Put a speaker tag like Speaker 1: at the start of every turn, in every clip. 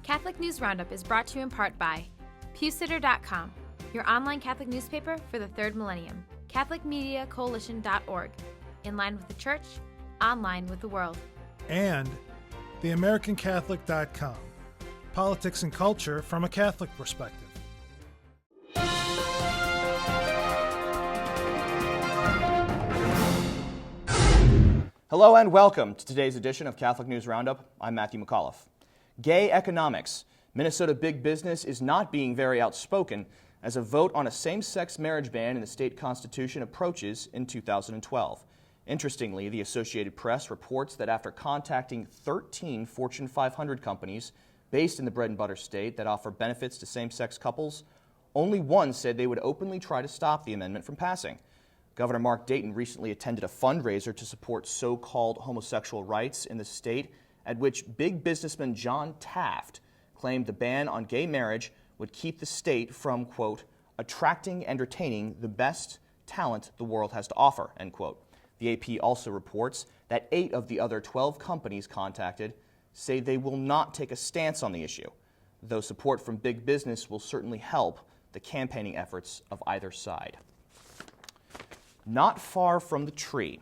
Speaker 1: Catholic News Roundup is brought to you in part by PewSitter.com, your online Catholic newspaper for the third millennium, CatholicMediaCoalition.org, in line with the Church, online with the world.
Speaker 2: And TheAmericanCatholic.com, politics and culture from a Catholic perspective.
Speaker 3: Hello and welcome to today's edition of Catholic News Roundup. I'm Matthew McAuliffe. Gay economics. Minnesota big business is not being very outspoken as a vote on a same-sex marriage ban in the state constitution approaches in 2012. Interestingly, the Associated Press reports that after contacting 13 Fortune 500 companies based in the bread and butter state that offer benefits to same-sex couples, only one said they would openly try to stop the amendment from passing. Governor Mark Dayton recently attended a fundraiser to support so-called homosexual rights in the state, at which big businessman John Taft claimed the ban on gay marriage would keep the state from, quote, attracting and retaining the best talent the world has to offer, end quote. The AP also reports that 8 of the other 12 companies contacted say they will not take a stance on the issue, though support from big business will certainly help the campaigning efforts of either side. Not far from the tree,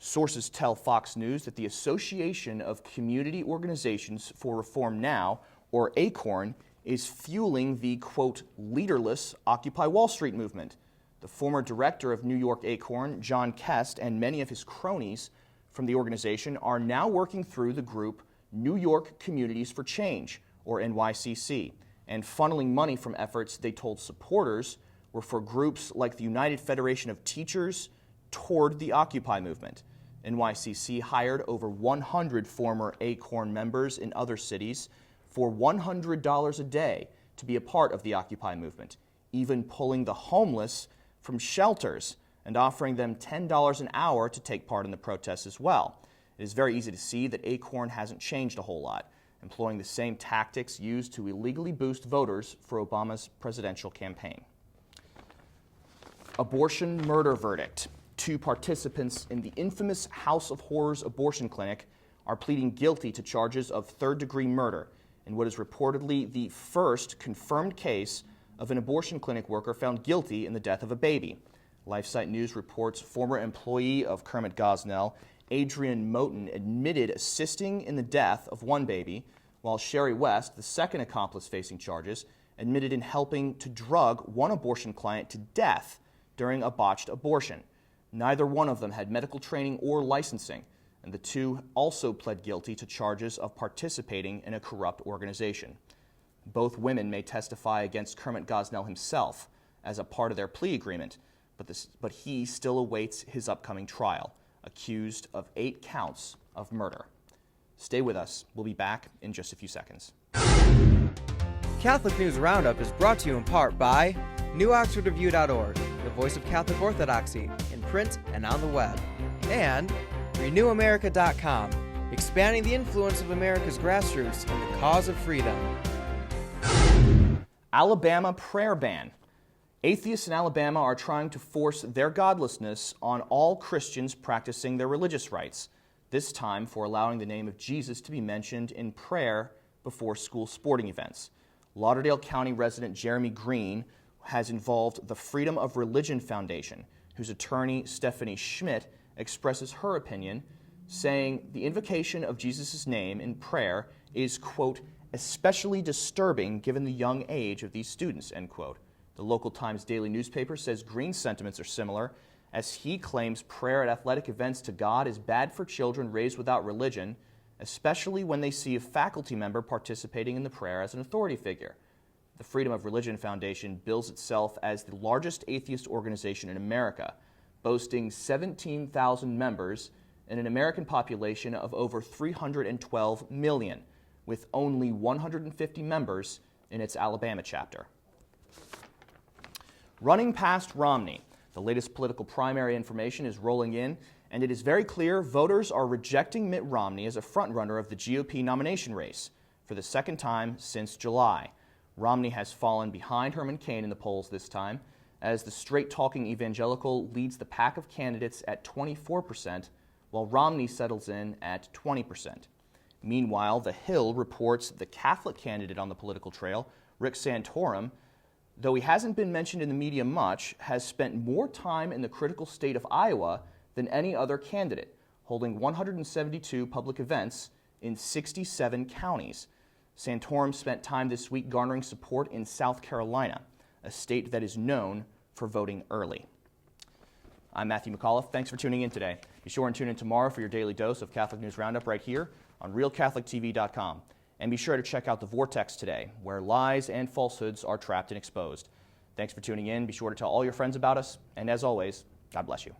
Speaker 3: sources tell Fox News that the Association of Community Organizations for Reform Now, or ACORN, is fueling the, quote, leaderless Occupy Wall Street movement. The former director of New York ACORN, John Kest, and many of his cronies from the organization are now working through the group New York Communities for Change, or NYCC, and funneling money from efforts they told supporters were for groups like the United Federation of Teachers toward the Occupy movement. NYCC hired over 100 former ACORN members in other cities for $100 a day to be a part of the Occupy movement, even pulling the homeless from shelters and offering them $10 an hour to take part in the protests as well. It is very easy to see that ACORN hasn't changed a whole lot, employing the same tactics used to illegally boost voters for Obama's presidential campaign. Abortion murder verdict. 2 participants in the infamous House of Horrors abortion clinic are pleading guilty to charges of third-degree murder in what is reportedly the first confirmed case of an abortion clinic worker found guilty in the death of a baby. LifeSite News reports former employee of Kermit Gosnell, Adrian Moten, admitted assisting in the death of one baby, while Sherry West, the second accomplice facing charges, admitted in helping to drug one abortion client to death during a botched abortion. Neither one of them had medical training or licensing, and the 2 also pled guilty to charges of participating in a corrupt organization. Both women may testify against Kermit Gosnell himself as a part of their plea agreement, but he still awaits his upcoming trial, accused of 8 counts of murder. Stay with us. We'll be back in just a few seconds.
Speaker 4: Catholic News Roundup is brought to you in part by NewOxfordReview.org, the voice of Catholic Orthodoxy, in print and on the web, and RenewAmerica.com, expanding the influence of America's grassroots in the cause of freedom.
Speaker 3: Alabama prayer ban. Atheists in Alabama are trying to force their godlessness on all Christians practicing their religious rights, this time for allowing the name of Jesus to be mentioned in prayer before school sporting events. Lauderdale County resident Jeremy Green has involved the Freedom of Religion Foundation, whose attorney Stephanie Schmidt expresses her opinion, saying the invocation of Jesus' name in prayer is, quote, especially disturbing given the young age of these students, end quote. The local Times Daily newspaper says Green's sentiments are similar, as he claims prayer at athletic events to God is bad for children raised without religion, especially when they see a faculty member participating in the prayer as an authority figure. The Freedom of Religion Foundation bills itself as the largest atheist organization in America, boasting 17,000 members and an American population of over 312 million, with only 150 members in its Alabama chapter. Running past Romney. The latest political primary information is rolling in, and it is very clear voters are rejecting Mitt Romney as a frontrunner of the GOP nomination race for the second time since July. Romney has fallen behind Herman Cain in the polls this time, as the straight-talking evangelical leads the pack of candidates at 24%, while Romney settles in at 20%. Meanwhile, The Hill reports the Catholic candidate on the political trail, Rick Santorum, though he hasn't been mentioned in the media much, has spent more time in the critical state of Iowa than any other candidate, holding 172 public events in 67 counties. Santorum spent time this week garnering support in South Carolina, a state that is known for voting early. I'm Matthew McAuliffe. Thanks for tuning in today. Be sure and tune in tomorrow for your daily dose of Catholic News Roundup right here on RealCatholicTV.com. And be sure to check out The Vortex today, where lies and falsehoods are trapped and exposed. Thanks for tuning in. Be sure to tell all your friends about us. And as always, God bless you.